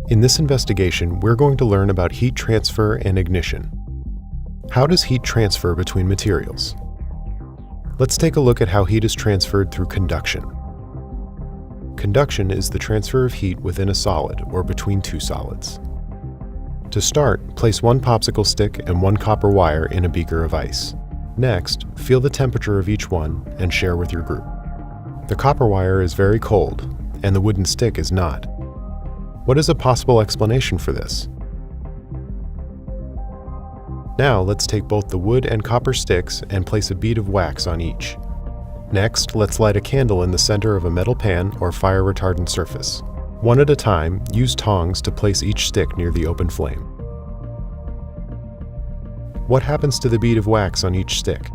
In this investigation, we're going to learn about heat transfer and ignition. How does heat transfer between materials? Let's take a look at how heat is transferred through conduction. Conduction is the transfer of heat within a solid or between two solids. To start, place one popsicle stick and one copper wire in a beaker of ice. Next, feel the temperature of each one and share with your group. The copper wire is very cold, and the wooden stick is not. What is a possible explanation for this? Now let's take both the wood and copper sticks and place a bead of wax on each. Next, let's light a candle in the center of a metal pan or fire retardant surface. One at a time, use tongs to place each stick near the open flame. What happens to the bead of wax on each stick?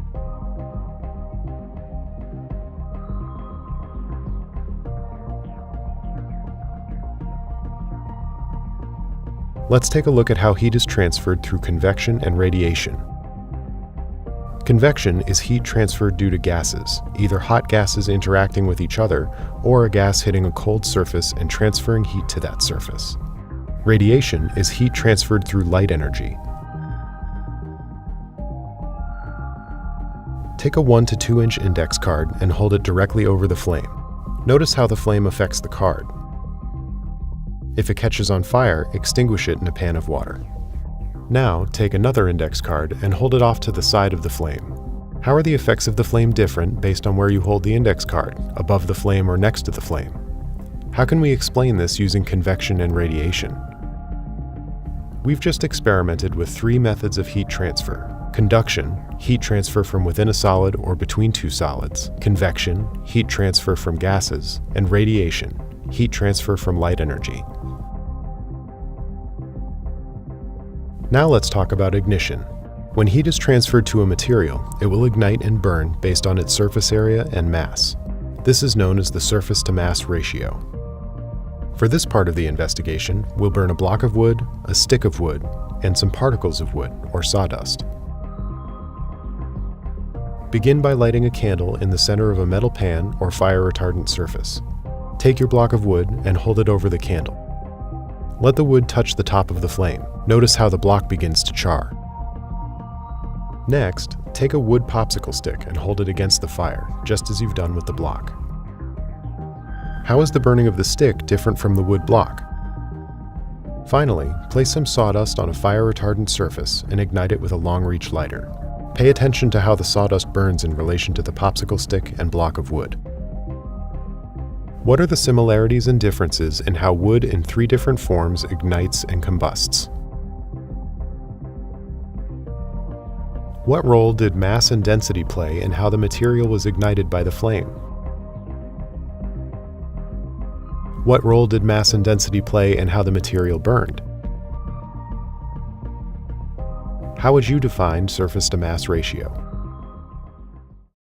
Let's take a look at how heat is transferred through convection and radiation. Convection is heat transferred due to gases, either hot gases interacting with each other or a gas hitting a cold surface and transferring heat to that surface. Radiation is heat transferred through light energy. Take a 1 to 2 inch index card and hold it directly over the flame. Notice how the flame affects the card. If it catches on fire, extinguish it in a pan of water. Now, take another index card and hold it off to the side of the flame. How are the effects of the flame different based on where you hold the index card, above the flame or next to the flame? How can we explain this using convection and radiation? We've just experimented with 3 methods of heat transfer: conduction, heat transfer from within a solid or between two solids; convection, heat transfer from gases; and radiation, heat transfer from light energy. Now let's talk about ignition. When heat is transferred to a material, it will ignite and burn based on its surface area and mass. This is known as the surface-to-mass ratio. For this part of the investigation, we'll burn a block of wood, a stick of wood, and some particles of wood, or sawdust. Begin by lighting a candle in the center of a metal pan or fire-retardant surface. Take your block of wood and hold it over the candle. Let the wood touch the top of the flame. Notice how the block begins to char. Next, take a wood popsicle stick and hold it against the fire, just as you've done with the block. How is the burning of the stick different from the wood block? Finally, place some sawdust on a fire-retardant surface and ignite it with a long-reach lighter. Pay attention to how the sawdust burns in relation to the popsicle stick and block of wood. What are the similarities and differences in how wood in 3 different forms ignites and combusts? What role did mass and density play in how the material was ignited by the flame? What role did mass and density play in how the material burned? How would you define surface-to-mass ratio?